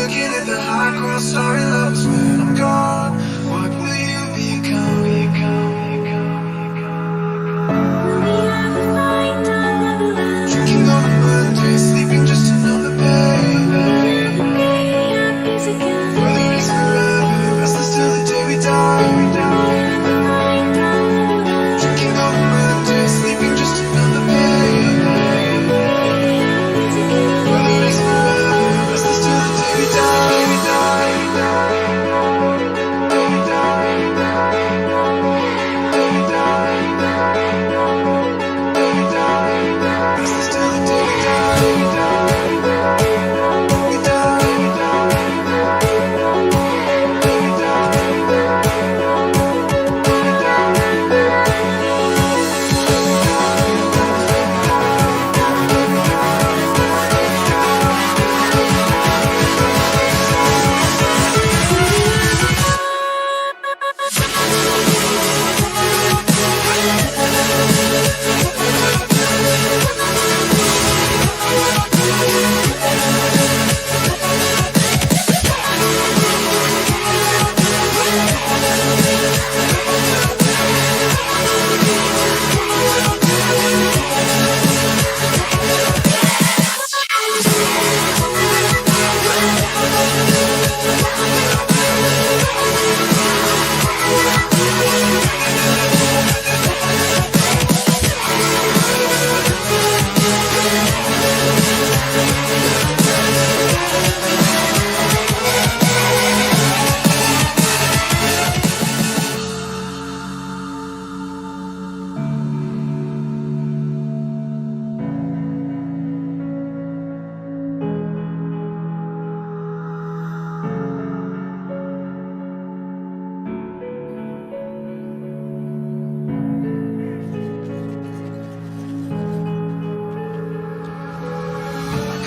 looking at the high cross starry lovers. When I'm gone, what will you become? Drinking on a Monday, sleeping just to numb the pain. Whether it's forever, restless till the day we die. Drinking on a Monday, sleeping just to numb the pain. Whether it's forever, restless till the day we die. Restless till the day we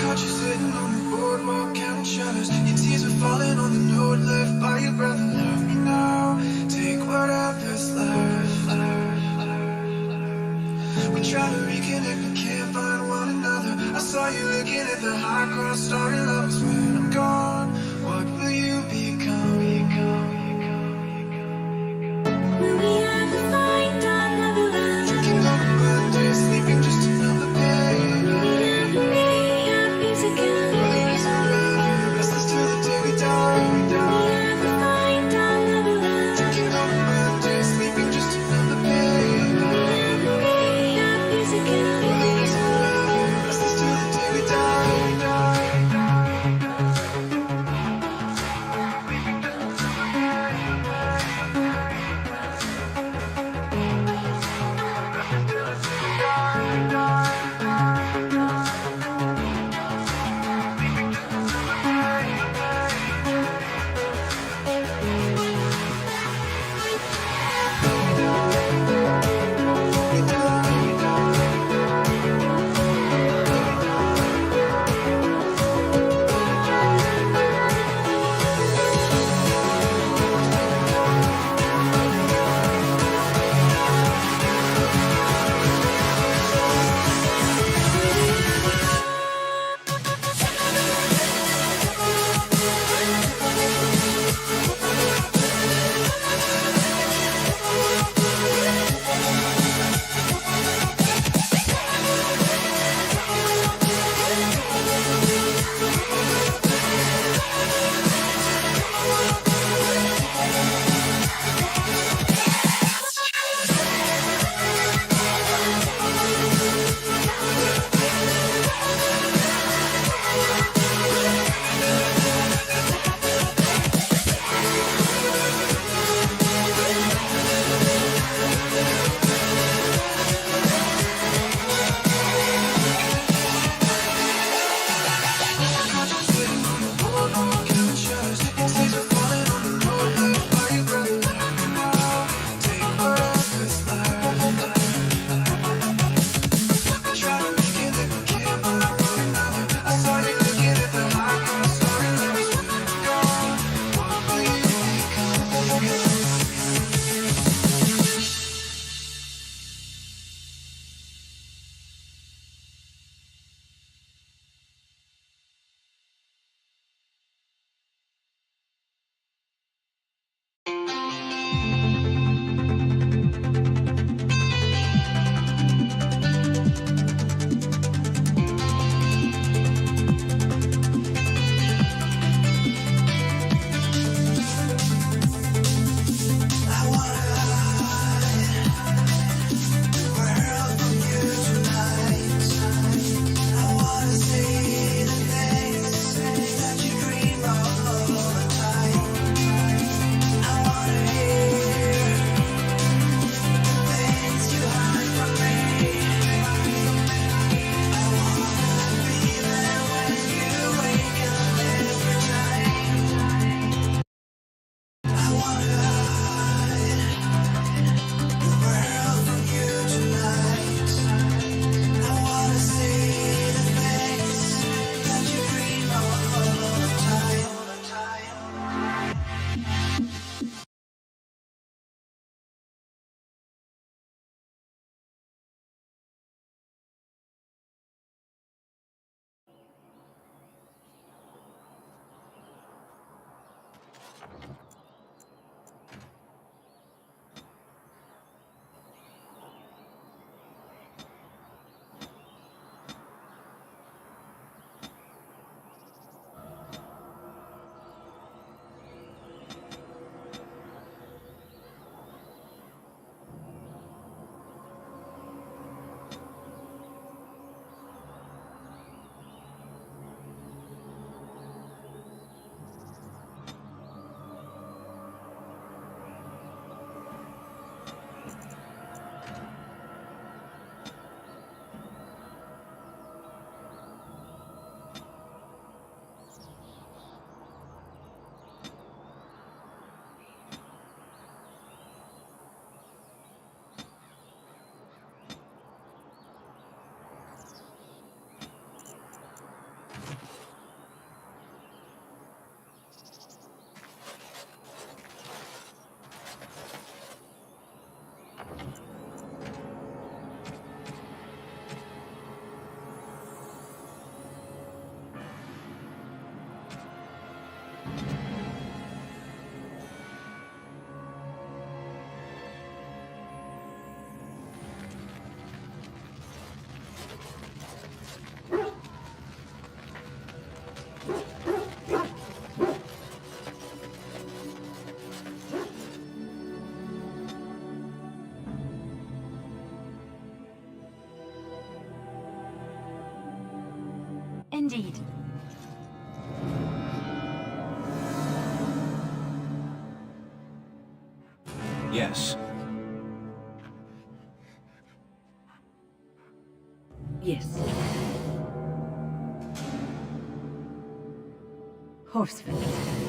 caught you sitting on the boardwalk counting shutters. Your tears were falling on the note left by your brother. Love me now, take whatever's left. We try to reconnect but can't find one another. I saw you looking at the high cross starry lovers. When I'm gone, what will you become? Drinking on a Monday, sleeping just to numb the pain. Whether it's forever, restless till the day we die. Drinking on a Monday, sleeping just to numb the pain. Whether it's forever, restless till the day we die. Yes. Yes. Horsefit.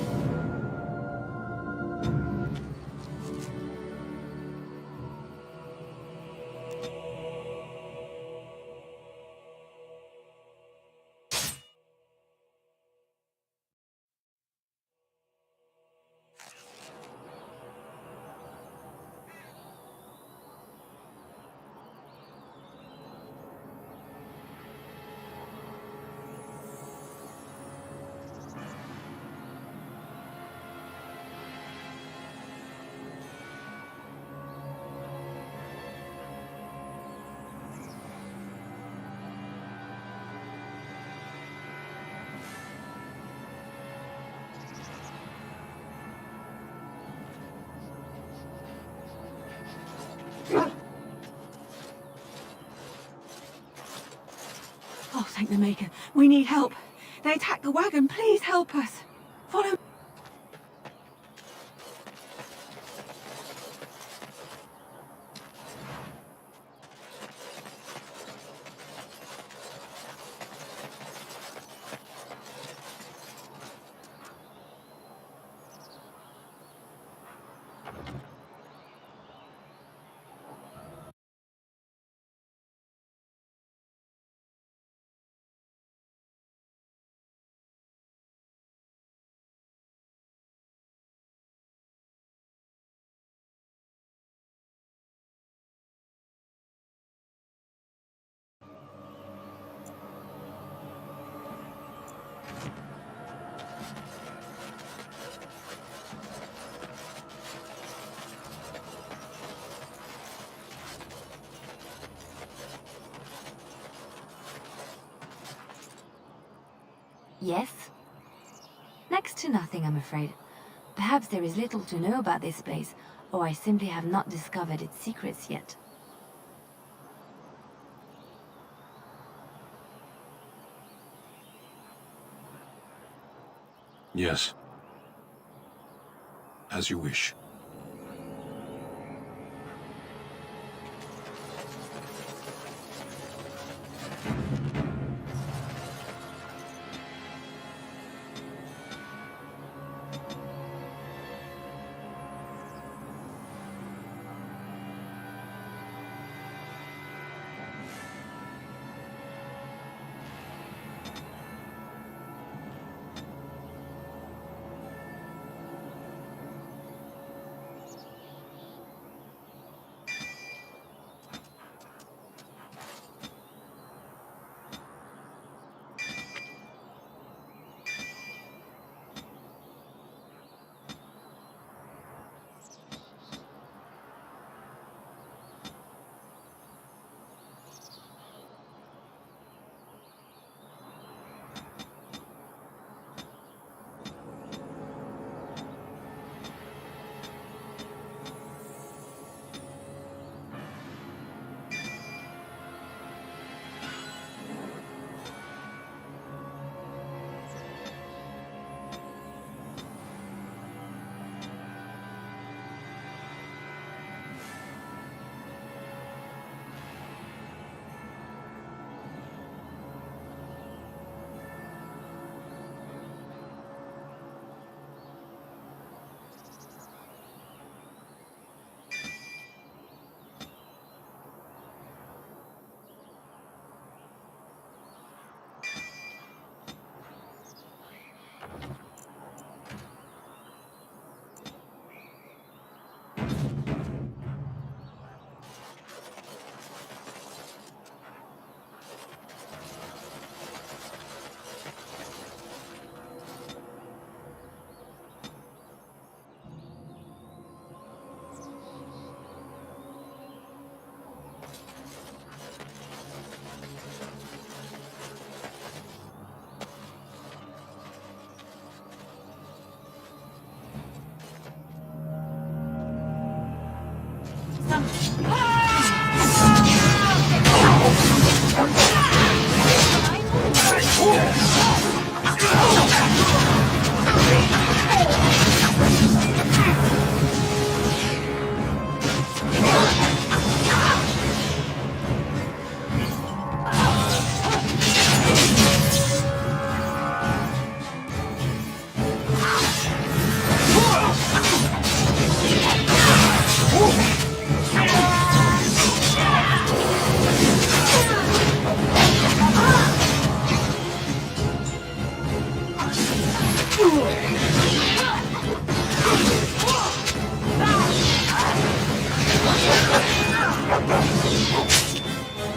Oh, thank the Maker. We need help. They attacked the wagon. Please help us. Follow. Yes? Next to nothing, I'm afraid. Perhaps there is little to know about this place, or I simply have not discovered its secrets yet. Yes. As you wish.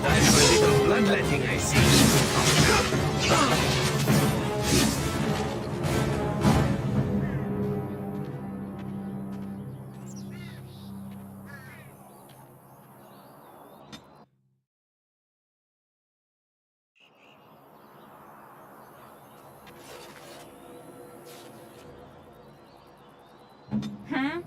Time for a little bloodletting, I see. Hmm?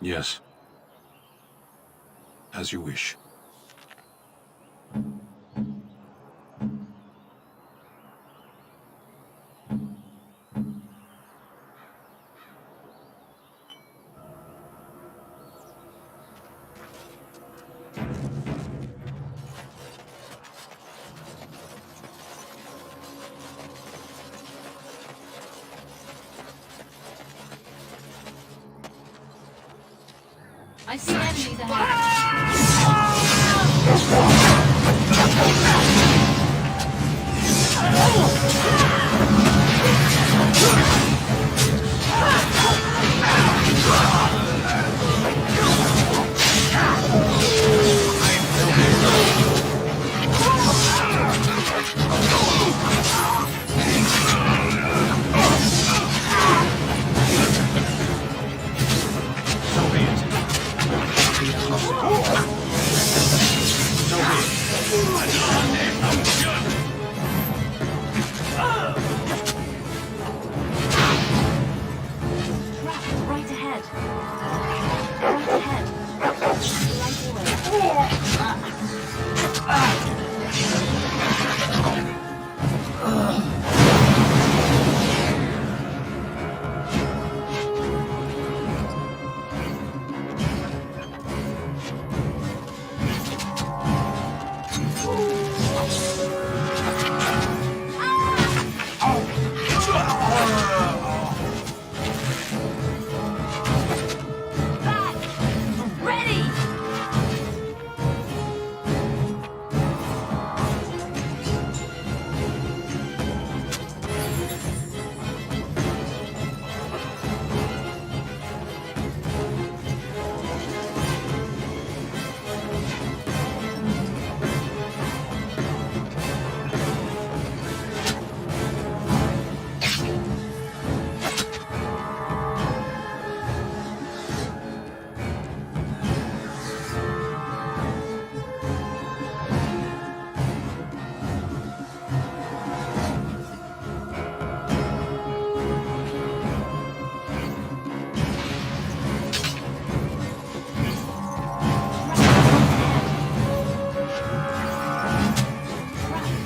Yes. As you wish. I see enemies ahead. Right ahead. Right ahead. Ready!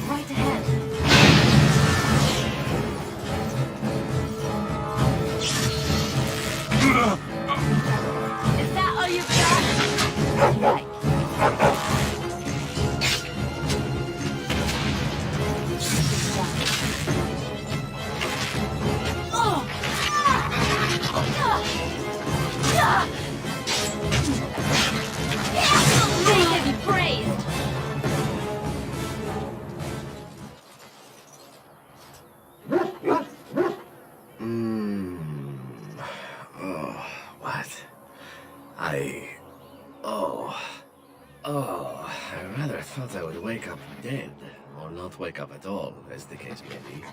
Right ahead. Is that all you've got? Right. May they be praised! Oh, what? I rather thought I would wake up dead, or not wake up at all, as the case may be.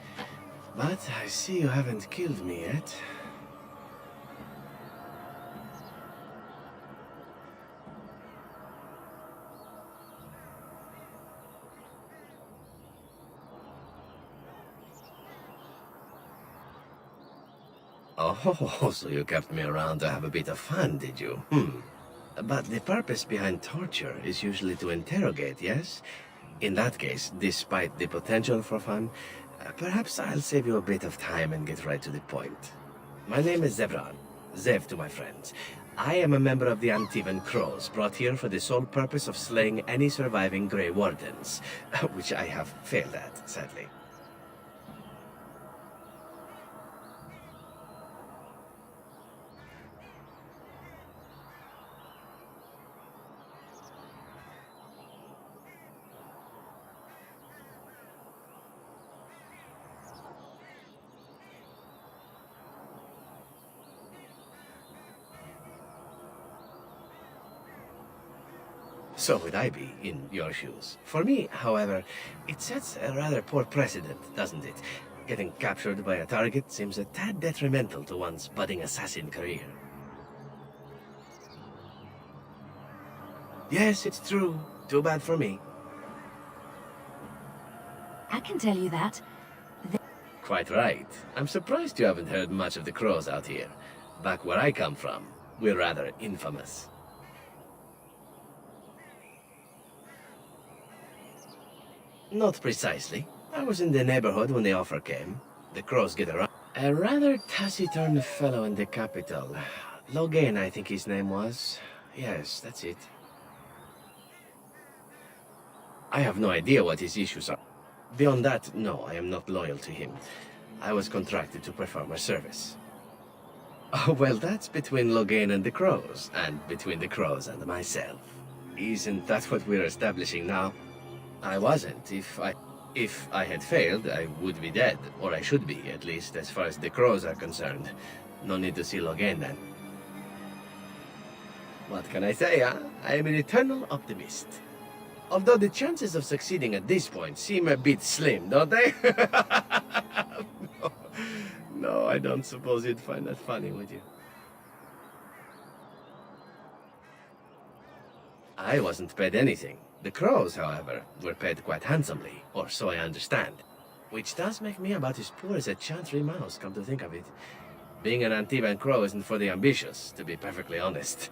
But I see you haven't killed me yet. Oh, so you kept me around to have a bit of fun, did you? But the purpose behind torture is usually to interrogate, yes? In that case, despite the potential for fun, perhaps I'll save you a bit of time and get right to the point. My name is Zevran. Zev to my friends. I am a member of the Antivan Crows, brought here for the sole purpose of slaying any surviving Grey Wardens, which I have failed at, sadly. So would I be in your shoes. For me, however, it sets a rather poor precedent, doesn't it? Getting captured by a target seems a tad detrimental to one's budding assassin career. Yes, it's true. Too bad for me. I can tell you that. Quite right. I'm surprised you haven't heard much of the Crows out here. Back where I come from, we're rather infamous. Not precisely. I was in the neighborhood when the offer came. The Crows get around. A rather taciturn fellow in the capital. Logain, I think his name was. Yes, that's it. I have no idea what his issues are. Beyond that, no, I am not loyal to him. I was contracted to perform a service. Oh, well, that's between Logain and the Crows, and between the Crows and myself. Isn't that what we're establishing now? I wasn't. If I had failed, I would be dead, or I should be, at least as far as the Crows are concerned. No need to see Logain then. What can I say, huh? I am an eternal optimist. Although the chances of succeeding at this point seem a bit slim, don't they? No, I don't suppose you'd find that funny, would you? I wasn't paid anything. The Crows, however, were paid quite handsomely, or so I understand. Which does make me about as poor as a Chantry mouse, come to think of it. Being an Antivan Crow isn't for the ambitious, to be perfectly honest.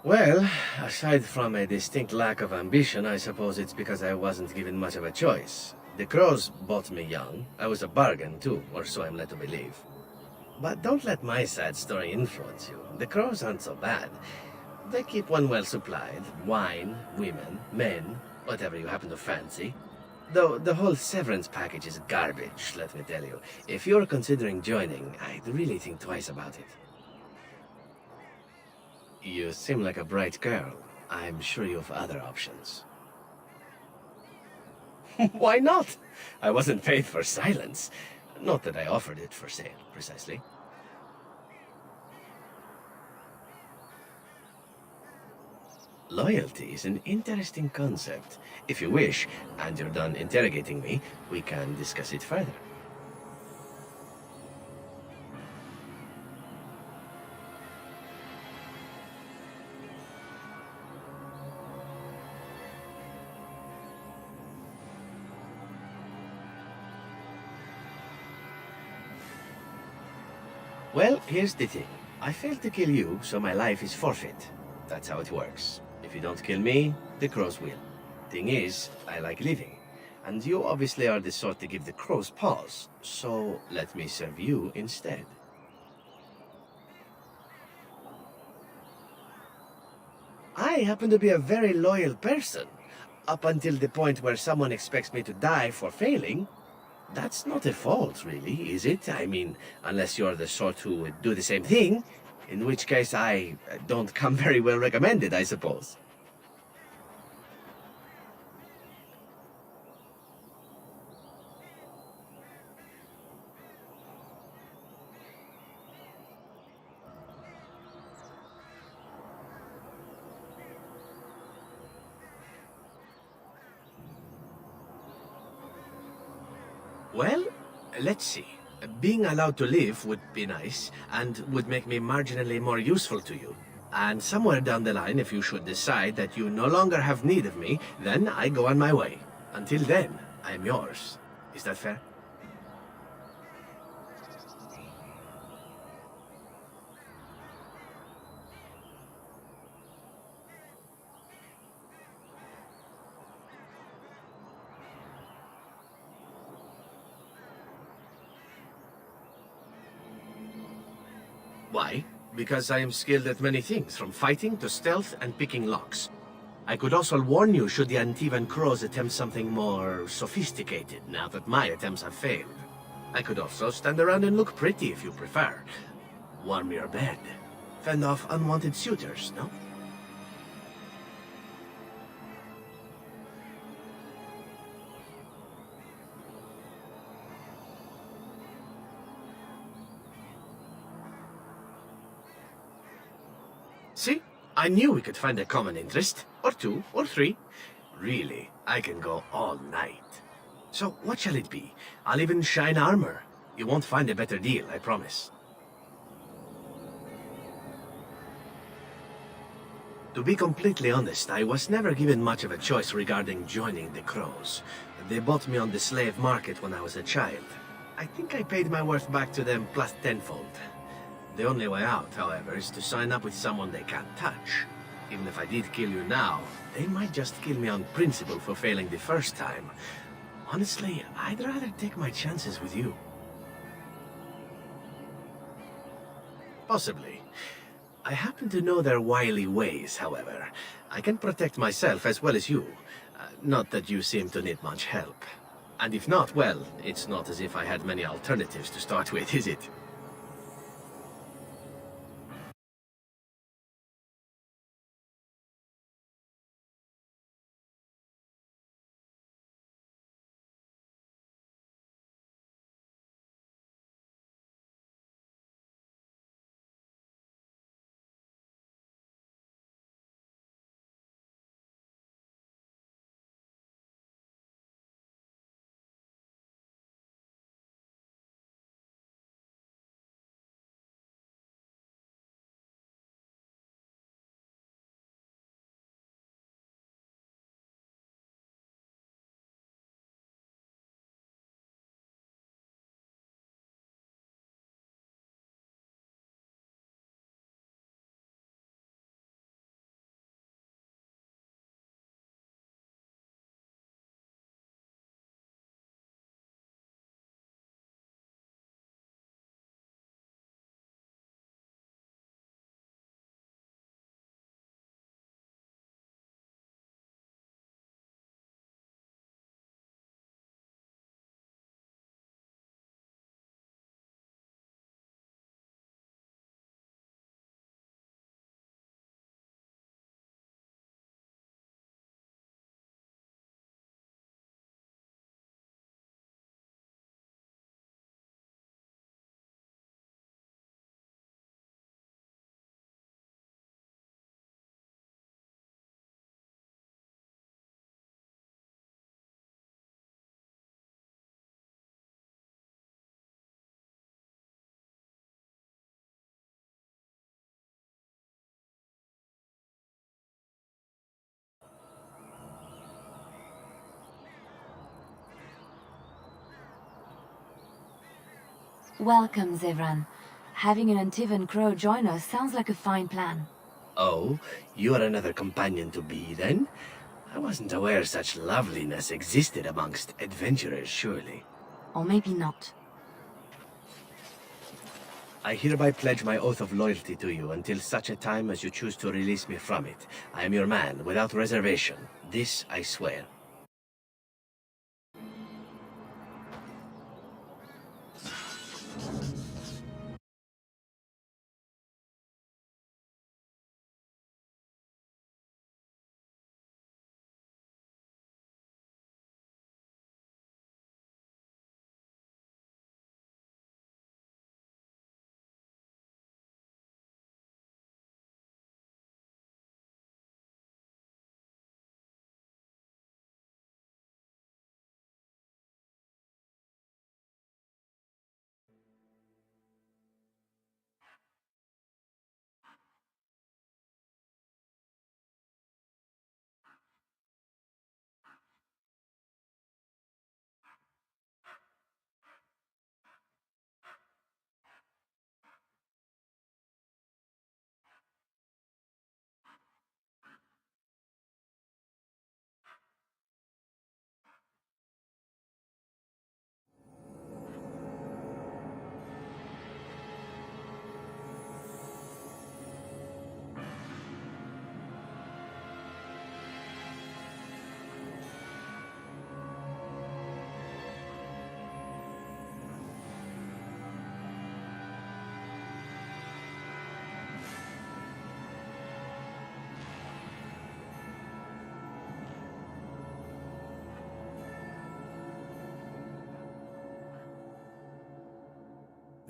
Well, aside from a distinct lack of ambition, I suppose it's because I wasn't given much of a choice. The Crows bought me young. I was a bargain, too, or so I'm led to believe. But don't let my sad story influence you. The Crows aren't so bad. They keep one well supplied. Wine, women, men, whatever you happen to fancy. Though the whole severance package is garbage, let me tell you. If you're considering joining, I'd really think twice about it. You seem like a bright girl. I'm sure you have other options. Why not? I wasn't paid for silence. Not that I offered it for sale, precisely. Loyalty is an interesting concept. If you wish, and you're done interrogating me, we can discuss it further. Well, here's the thing. I failed to kill you, so my life is forfeit. That's how it works. If you don't kill me, the Crows will. Thing is, I like living. And you obviously are the sort to give the Crows pause, so let me serve you instead. I happen to be a very loyal person. Up until the point where someone expects me to die for failing. That's not a fault, really, is it? I mean, unless you're the sort who would do the same thing, in which case I don't come very well recommended, I suppose. Well, let's see. Being allowed to live would be nice, and would make me marginally more useful to you. And somewhere down the line, if you should decide that you no longer have need of me, then I go on my way. Until then, I'm yours. Is that fair? Why? because I am skilled at many things, from fighting to stealth and picking locks. I could also warn you should the Antivan Crows attempt something more sophisticated, now that my attempts have failed. I could also stand around and look pretty if you prefer. Warm your bed. Fend off unwanted suitors, no? See? I knew we could find a common interest. Or two, or three. Really, I can go all night. So, what shall it be? I'll even shine armor. You won't find a better deal, I promise. To be completely honest, I was never given much of a choice regarding joining the Crows. They bought me on the slave market when I was a child. I think I paid my worth back to them plus tenfold. The only way out, however, is to sign up with someone they can't touch. Even if I did kill you now, they might just kill me on principle for failing the first time. Honestly, I'd rather take my chances with you. Possibly. I happen to know their wily ways, however. I can protect myself as well as you. Not that you seem to need much help. And if not, well, it's not as if I had many alternatives to start with, is it? Welcome, Zevran. Having an Antivan Crow join us sounds like a fine plan. Oh, you are another companion to be, then? I wasn't aware such loveliness existed amongst adventurers, surely. Or maybe not. I hereby pledge my oath of loyalty to you until such a time as you choose to release me from it. I am your man, without reservation. This I swear.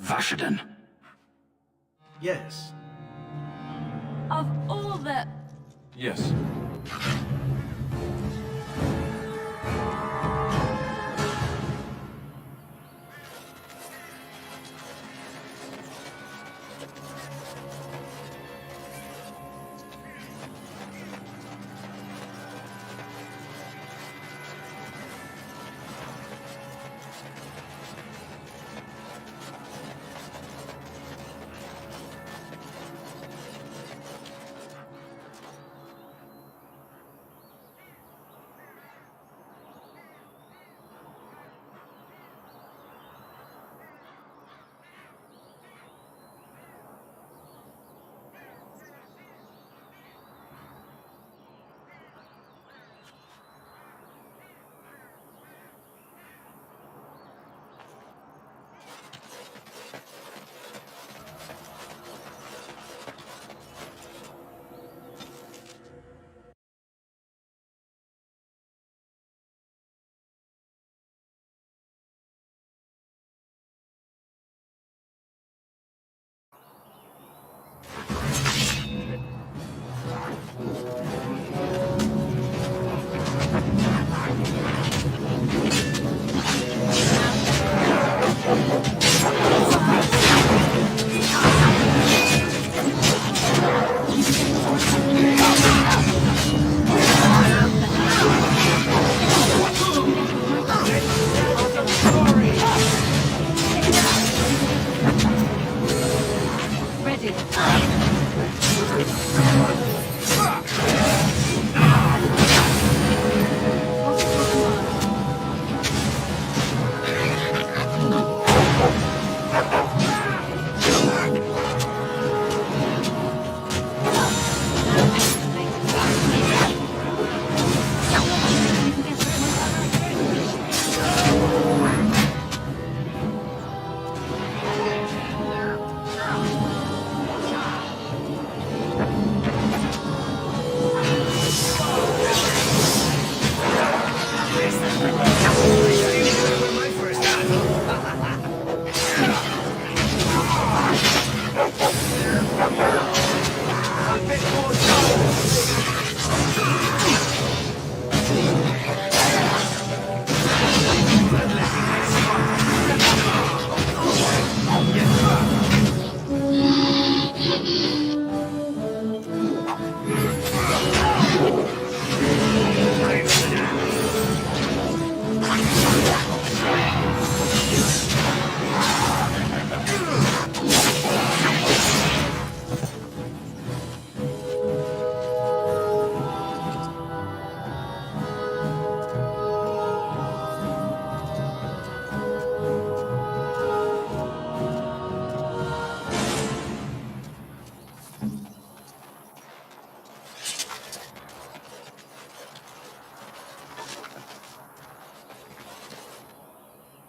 Vashaden. Yes. Of all the... Yes.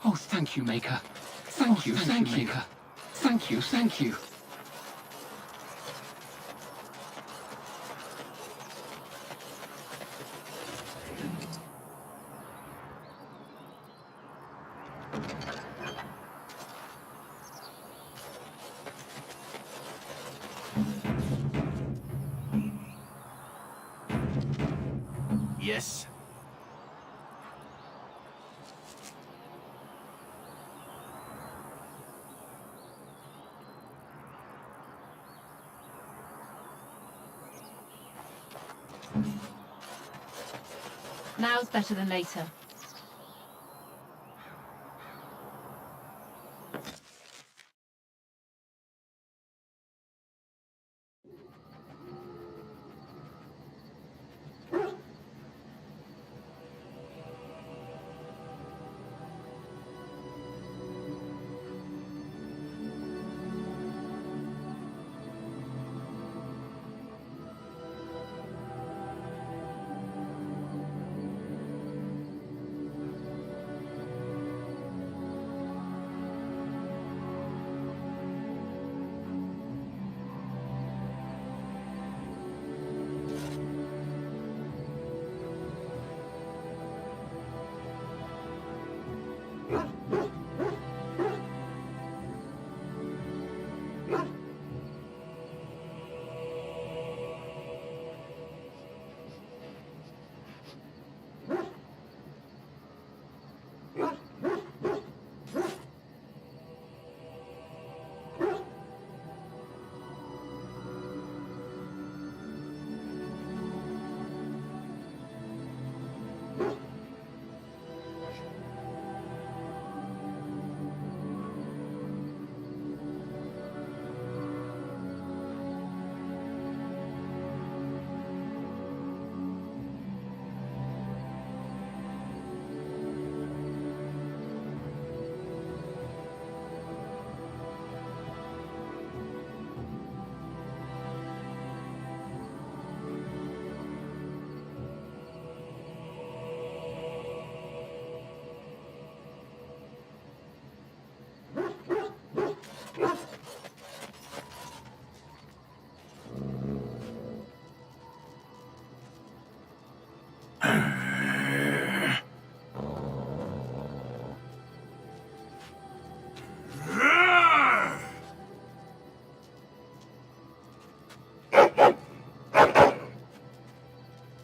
Oh, thank you, Maker. Thank you, Maker. Thank you, thank you. Yes. Now's better than later.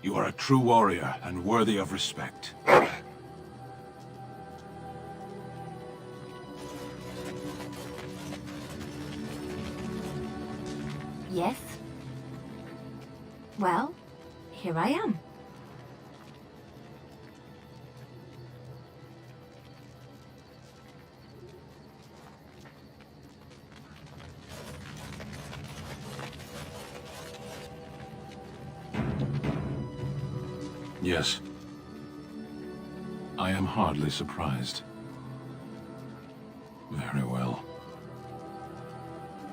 You are a true warrior and worthy of respect. Yes? Well, here I am. Yes. I am hardly surprised. Very well.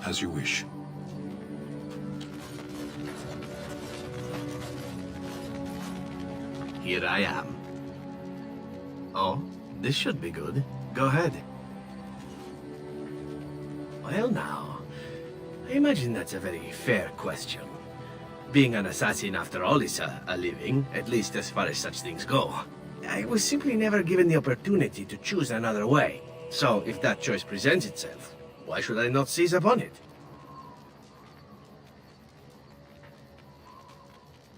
As you wish. Here I am. Oh, this should be good. Go ahead. Well now, I imagine that's a very fair question. Being an assassin, after all, is a living, at least as far as such things go. I was simply never given the opportunity to choose another way. So, if that choice presents itself, why should I not seize upon it?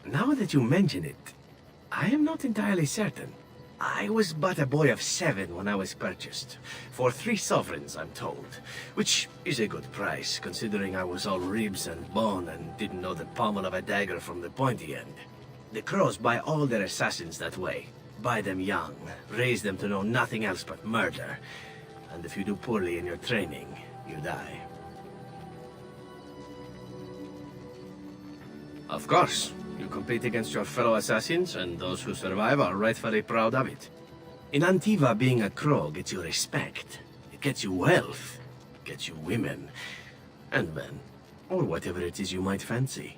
Now that you mention it, I am not entirely certain. I was but a boy of 7 when I was purchased. For 3 sovereigns, I'm told. Which is a good price, considering I was all ribs and bone and didn't know the pommel of a dagger from the pointy end. The Crows buy all their assassins that way. Buy them young, raise them to know nothing else but murder. And if you do poorly in your training, you die. Of course. You compete against your fellow assassins, and those who survive are rightfully proud of it. In Antiva, being a crow gets you respect. It gets you wealth. Gets you women. And men. Or whatever it is you might fancy.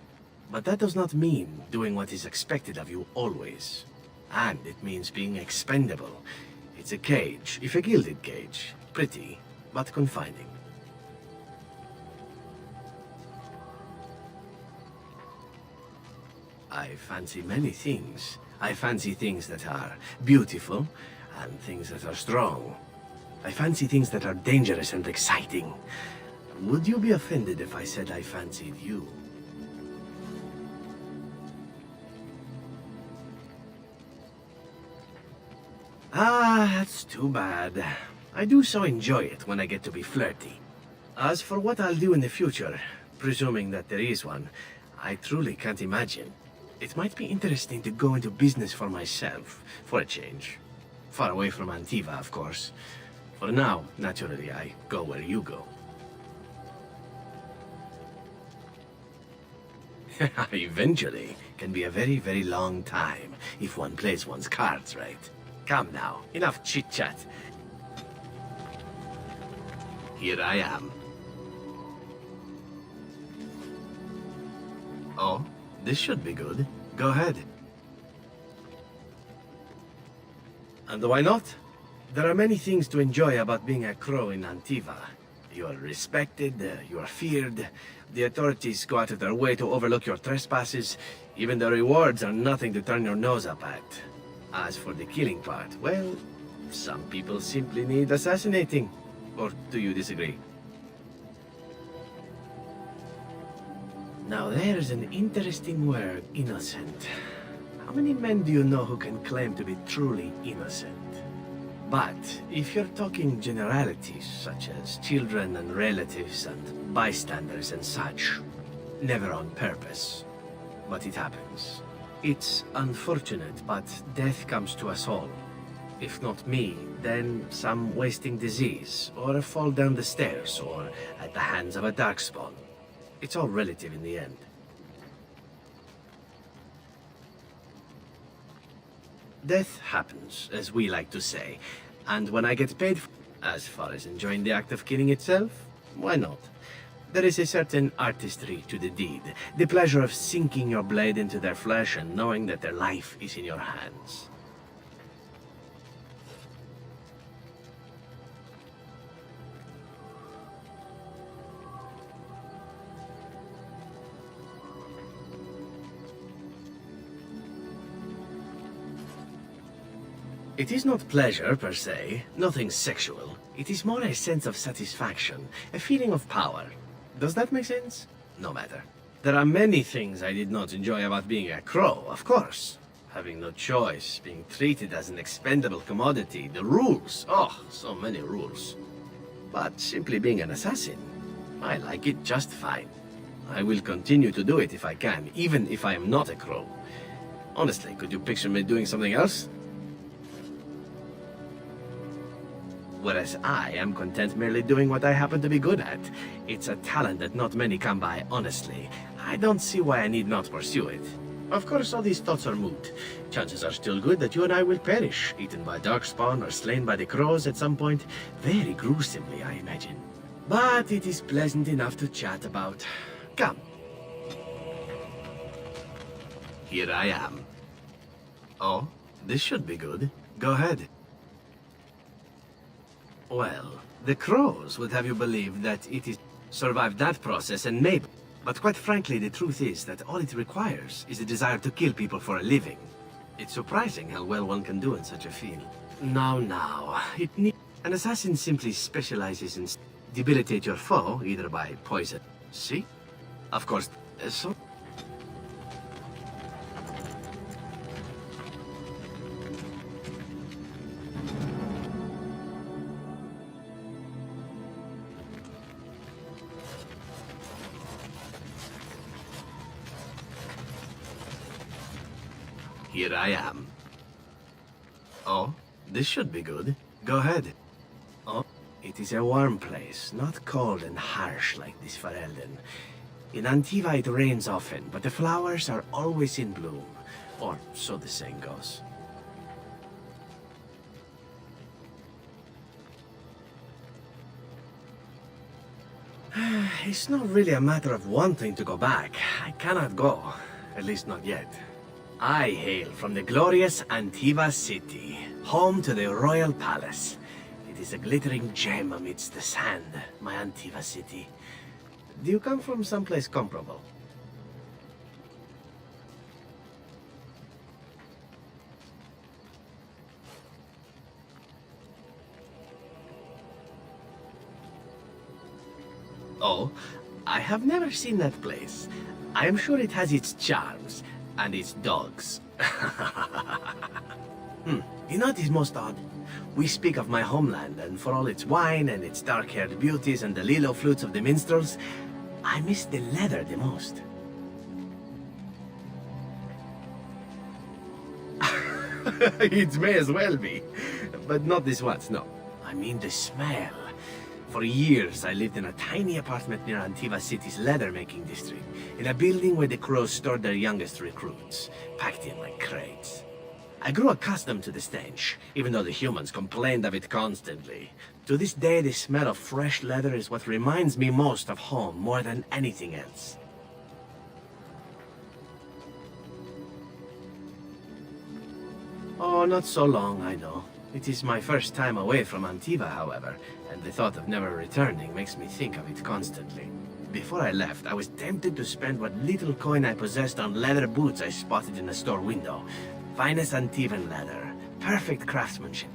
But that does not mean doing what is expected of you always. And it means being expendable. It's a cage, if a gilded cage. Pretty, but confining. I fancy many things. I fancy things that are beautiful, and things that are strong. I fancy things that are dangerous and exciting. Would you be offended if I said I fancied you? Ah, that's too bad. I do so enjoy it when I get to be flirty. As for what I'll do in the future, presuming that there is one, I truly can't imagine. It might be interesting to go into business for myself, for a change. Far away from Antiva, of course. For now, naturally, I go where you go. Eventually can be a very, very long time, if one plays one's cards right. Come now, enough chit-chat. Here I am. Oh? This should be good. Go ahead. And why not? There are many things to enjoy about being a crow in Antiva. You are respected, you are feared, the authorities go out of their way to overlook your trespasses, even the rewards are nothing to turn your nose up at. As for the killing part, well, some people simply need assassinating. Or do you disagree? Now there's an interesting word, innocent. How many men do you know who can claim to be truly innocent? But if you're talking generalities, such as children and relatives and bystanders and such, never on purpose. But it happens. It's unfortunate, but death comes to us all. If not me, then some wasting disease, or a fall down the stairs, or at the hands of a darkspawn. It's all relative in the end. Death happens, as we like to say, and when I get paid as far as enjoying the act of killing itself, why not? There is a certain artistry to the deed, the pleasure of sinking your blade into their flesh and knowing that their life is in your hands. It is not pleasure, per se, nothing sexual. It is more a sense of satisfaction, a feeling of power. Does that make sense? No matter. There are many things I did not enjoy about being a crow, of course. Having no choice, being treated as an expendable commodity, the rules. Oh, so many rules. But simply being an assassin, I like it just fine. I will continue to do it if I can, even if I am not a crow. Honestly, could you picture me doing something else? Whereas I am content merely doing what I happen to be good at. It's a talent that not many come by, honestly. I don't see why I need not pursue it. Of course, all these thoughts are moot. Chances are still good that you and I will perish, eaten by darkspawn or slain by the crows at some point. Very gruesomely, I imagine. But it is pleasant enough to chat about. Come. Here I am. Oh, this should be good. Go ahead. Well, the crows would have you believe that it is survived that process and maybe. But quite frankly, the truth is that all it requires is a desire to kill people for a living. It's surprising how well one can do in such a field. Now, an assassin simply specializes in debilitate your foe, either by poison. See? Of course, so... Here I am. Oh, this should be good. Go ahead. Oh, it is a warm place, not cold and harsh like this Ferelden. In Antiva it rains often, but the flowers are always in bloom. Or so the saying goes. It's not really a matter of wanting to go back. I cannot go. At least not yet. I hail from the glorious Antiva city, home to the royal palace. It is a glittering gem amidst the sand, my Antiva city. Do you come from someplace comparable? Oh, I have never seen that place. I am sure it has its charms. And its dogs. You know what is most odd? We speak of my homeland, and for all its wine and its dark-haired beauties and the lilo flutes of the minstrels, I miss the leather the most. It may as well be, but not this once, no. I mean the smell. For years, I lived in a tiny apartment near Antiva City's leather-making district, in a building where the crows stored their youngest recruits, packed in like crates. I grew accustomed to the stench, even though the humans complained of it constantly. To this day, the smell of fresh leather is what reminds me most of home, more than anything else. Oh, not so long, I know. It is my first time away from Antiva, however, and the thought of never returning makes me think of it constantly. Before I left, I was tempted to spend what little coin I possessed on leather boots I spotted in a store window. Finest Antivan leather, perfect craftsmanship.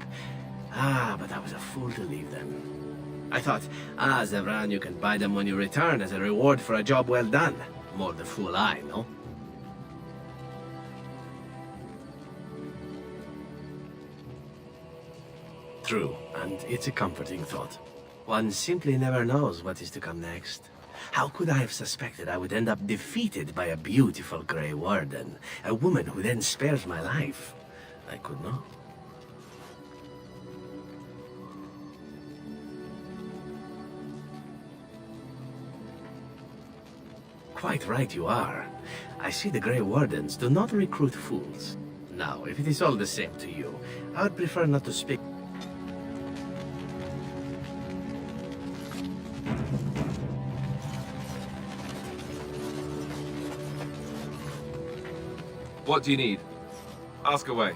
But I was a fool to leave them. I thought, Zevran, you can buy them when you return as a reward for a job well done. More the fool I, no? True, and it's a comforting thought. One simply never knows what is to come next. How could I have suspected I would end up defeated by a beautiful Grey Warden, a woman who then spares my life? I could not. Quite right you are. I see the Grey Wardens do not recruit fools. Now, if it is all the same to you, I would prefer not to speak. What do you need? Ask away.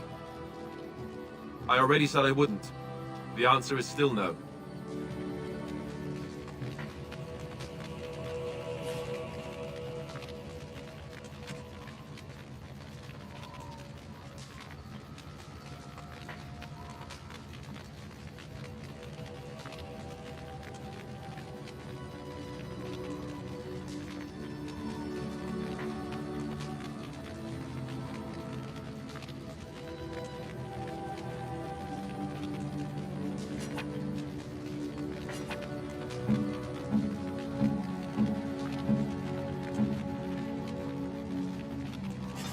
I already said I wouldn't. The answer is still no.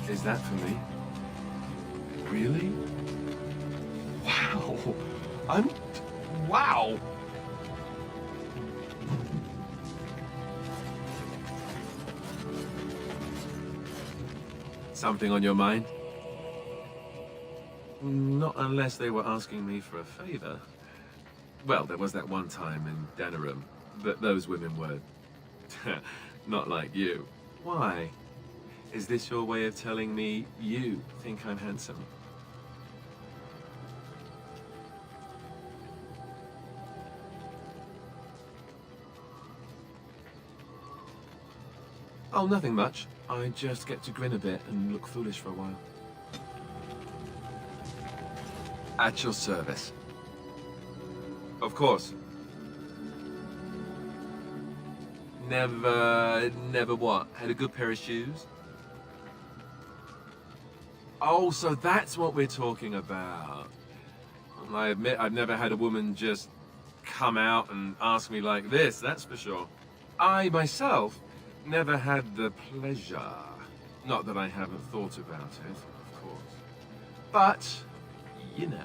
Is that for me? Really? Wow. Wow! Something on your mind? Not unless they were asking me for a favor. Well, there was that one time in Denerim, but those women were not like you. Why? Is this your way of telling me you think I'm handsome? Oh, nothing much. I just get to grin a bit and look foolish for a while. At your service. Of course. Never what? Had a good pair of shoes? Oh, so that's what we're talking about. Well, I admit I've never had a woman just come out and ask me like this, that's for sure. I, myself, never had the pleasure. Not that I haven't thought about it, of course. But, you know.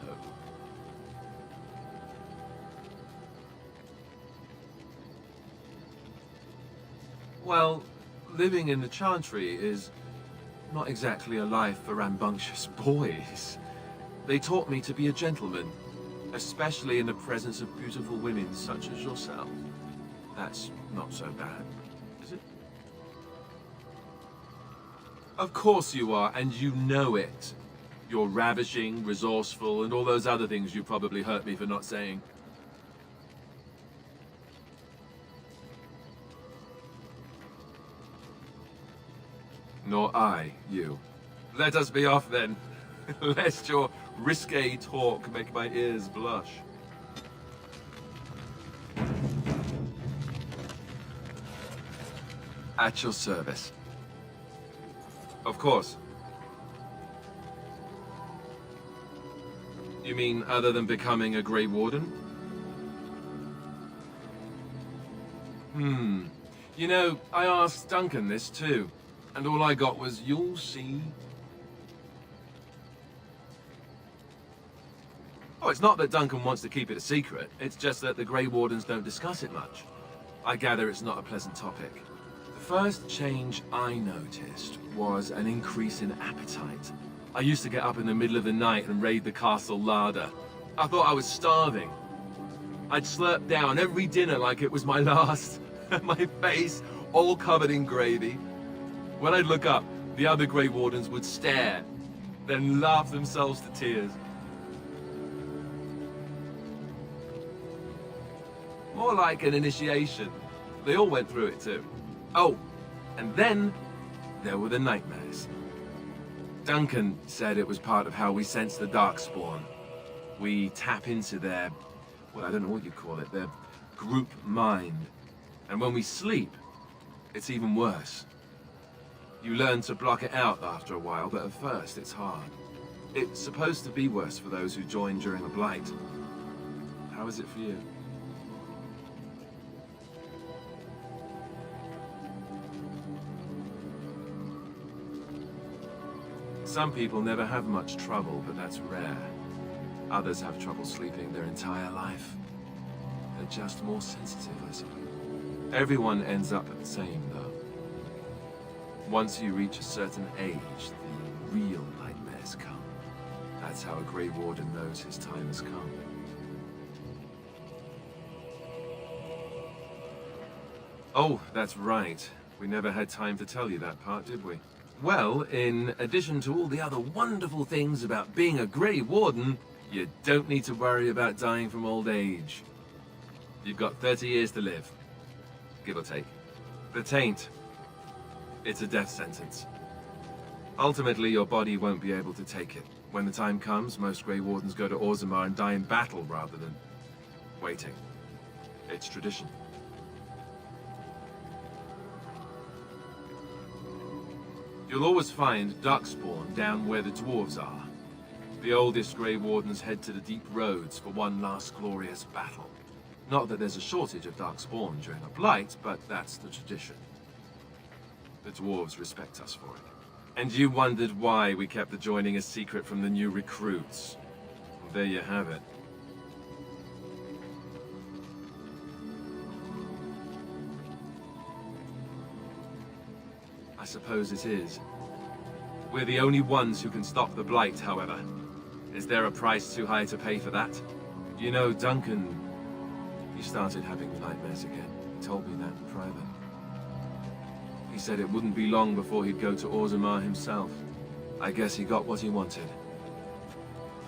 Well, living in the Chantry is not exactly a life for rambunctious boys. They taught me to be a gentleman, especially in the presence of beautiful women such as yourself. That's not so bad, is it? Of course you are, and you know it. You're ravishing, resourceful, and all those other things you probably hurt me for not saying. Nor I, you. Let us be off then, lest your risque talk make my ears blush. At your service. Of course. You mean other than becoming a Grey Warden? You know, I asked Duncan this too, and all I got was, "You'll see." Oh, it's not that Duncan wants to keep it a secret, it's just that the Grey Wardens don't discuss it much. I gather it's not a pleasant topic. The first change I noticed was an increase in appetite. I used to get up in the middle of the night and raid the castle larder. I thought I was starving. I'd slurp down every dinner like it was my last, my face all covered in gravy. When I'd look up, the other Grey Wardens would stare, then laugh themselves to tears. More like an initiation. They all went through it too. Oh, and then there were the nightmares. Duncan said it was part of how we sense the Darkspawn. We tap into their, well, I don't know what you call it, their group mind. And when we sleep, it's even worse. You learn to block it out after a while, but at first it's hard. It's supposed to be worse for those who join during a blight. How is it for you? Some people never have much trouble, but that's rare. Others have trouble sleeping their entire life. They're just more sensitive, I suppose. Everyone ends up the same, though. Once you reach a certain age, the real nightmares come. That's how a Grey Warden knows his time has come. Oh, that's right. We never had time to tell you that part, did we? Well, in addition to all the other wonderful things about being a Grey Warden, you don't need to worry about dying from old age. You've got 30 years to live, give or take. The Taint. It's a death sentence. Ultimately, your body won't be able to take it. When the time comes, most Grey Wardens go to Orzammar and die in battle rather than waiting. It's tradition. You'll always find Darkspawn down where the dwarves are. The oldest Grey Wardens head to the deep roads for one last glorious battle. Not that there's a shortage of Darkspawn during a blight, but that's the tradition. The dwarves respect us for it. And you wondered why we kept the joining a secret from the new recruits. Well, there you have it. I suppose it is. We're the only ones who can stop the Blight, however. Is there a price too high to pay for that? You know, Duncan... He started having nightmares again. He told me that in private. He said it wouldn't be long before he'd go to Orzammar himself. I guess he got what he wanted.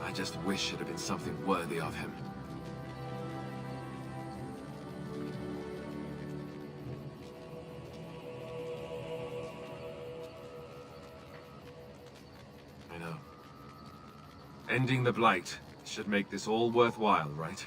I just wish it had been something worthy of him. I know. Ending the Blight should make this all worthwhile, right?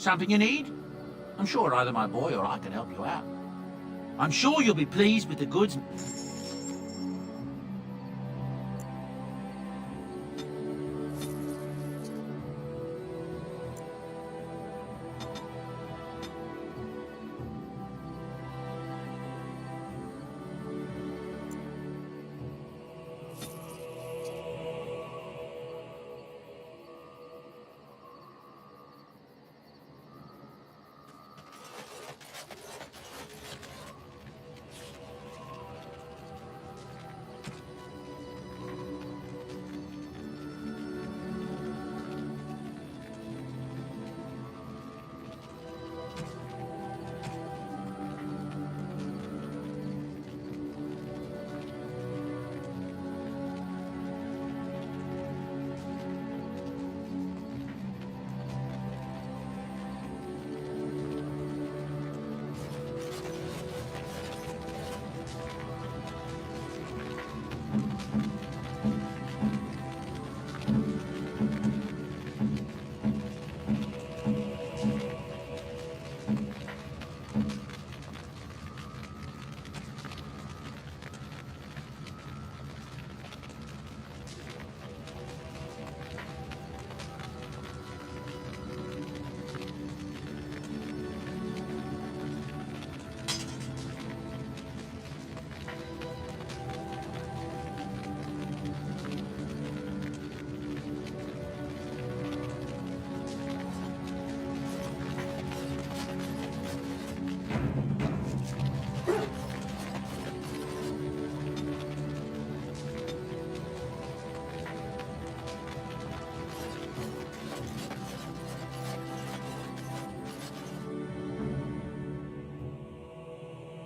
Something you need? I'm sure either my boy or I can help you out. I'm sure you'll be pleased with the goods.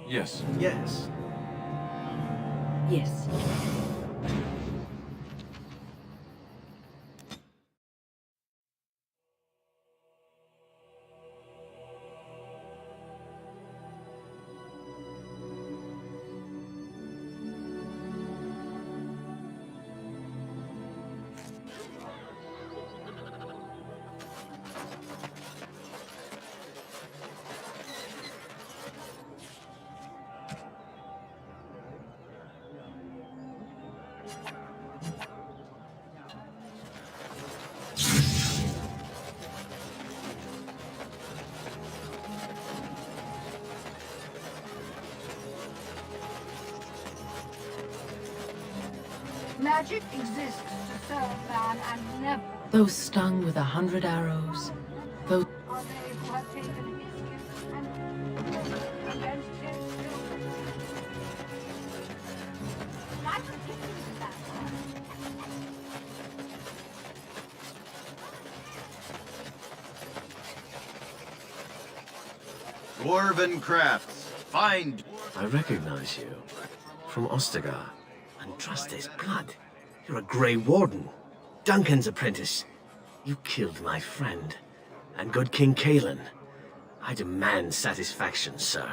Yes. Yes. Yes. Magic exists to serve man and never Those stung with 100 arrows, those are they who have taken his gift and against his children. Why would he do that? Dwarven crafts. Find. I recognize you. From Ostagar. And trust his blood. You're a Grey Warden. Duncan's apprentice. You killed my friend. And good King Cailan. I demand satisfaction, sir.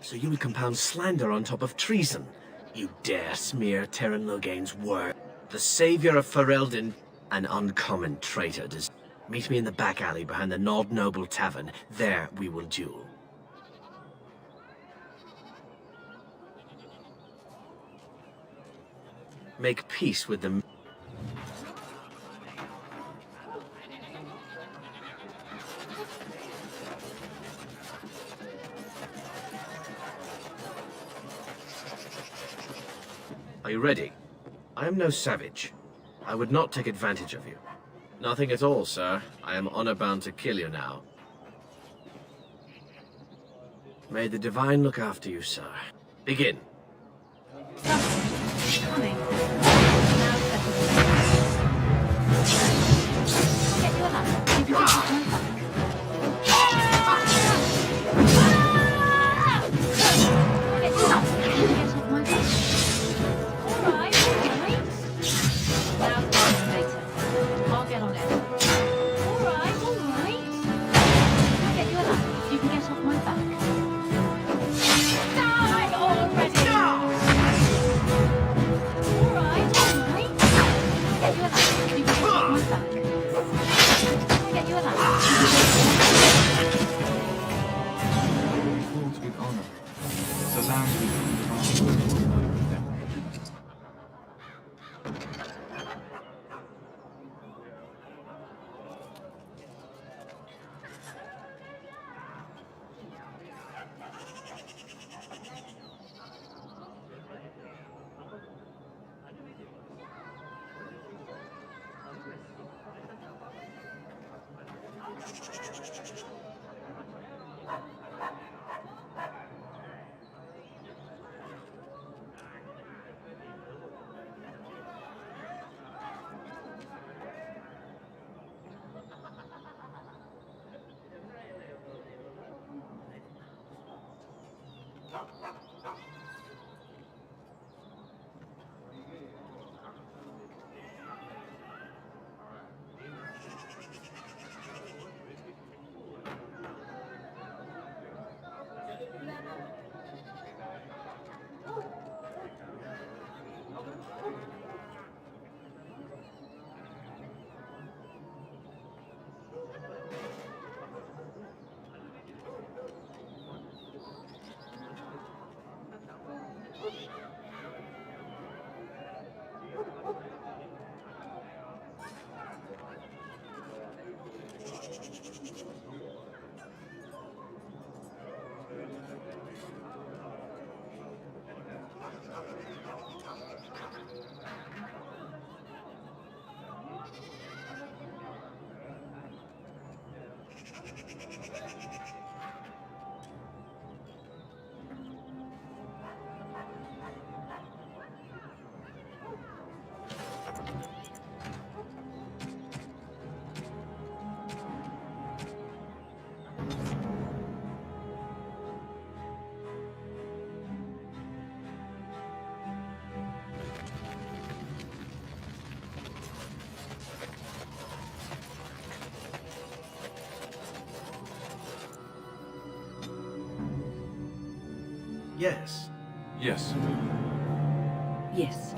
So you would compound slander on top of treason? You dare smear Terran Loghain's word? The savior of Ferelden, an uncommon traitor. Does meet me in the back alley behind the Nod Noble Tavern. There we will duel. Make peace with them. Are you ready? I am no savage. I would not take advantage of you. Nothing at all, sir. I am honor-bound to kill you now. May the Divine look after you, sir. Begin. Coming. Get your lamp. You can just turn back. Get your lamp. You can get off my back. Alright. Now dance later. I'll get on it. Alright. Get your lamp. You can get off my back. Die already! Yes. Yes. Yes.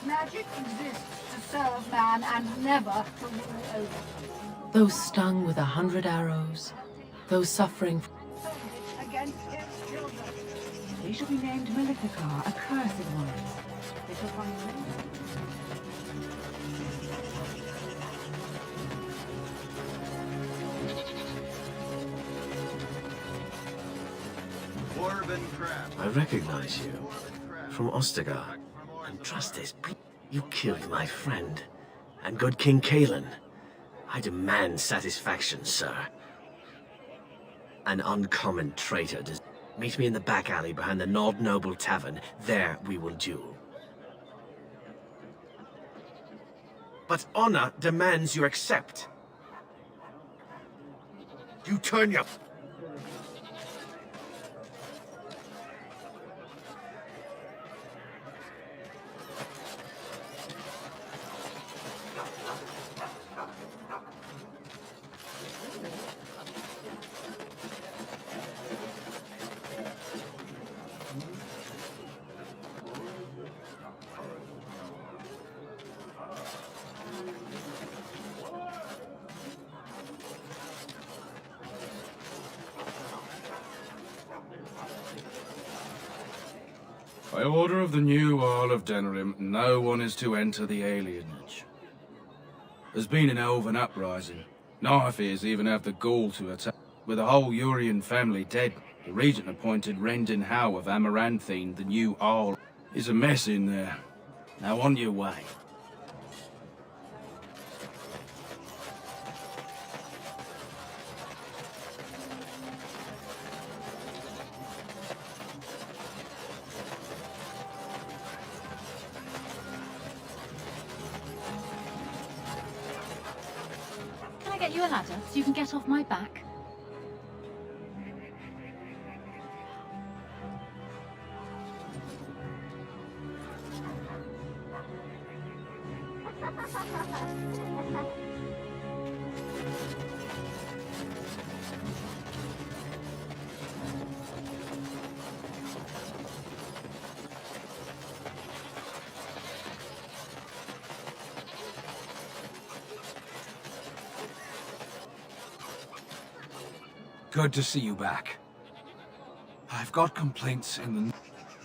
Magic exists to serve man and never to rule over. Those stung with 100 arrows, those suffering. Against his children. They shall be named Maleficar, accursed ones. They shall find no Dwarven craft. I recognize you. From Ostagar. And trust this, you killed my friend. And good King Kalen. I demand satisfaction, sir. An uncommon traitor does... Meet me in the back alley behind the Nord Noble Tavern. There we will duel. But honor demands you accept. You turn your... By order of the new Earl of Denerim, no one is to enter the alienage. There's been an elven uprising. Nightfears even have the gall to attack. With the whole Urian family dead, the regent appointed Rendon Howe of Amaranthine, the new Earl. Is a mess in there. Now on your way. Can I get you a ladder so you can get off my back? Good to see you back. I've got complaints in the...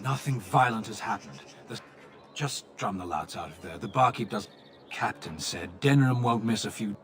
Nothing violent has happened. Just drum the louds out of there. The barkeep does... Captain said Denerim won't miss a few...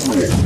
strong.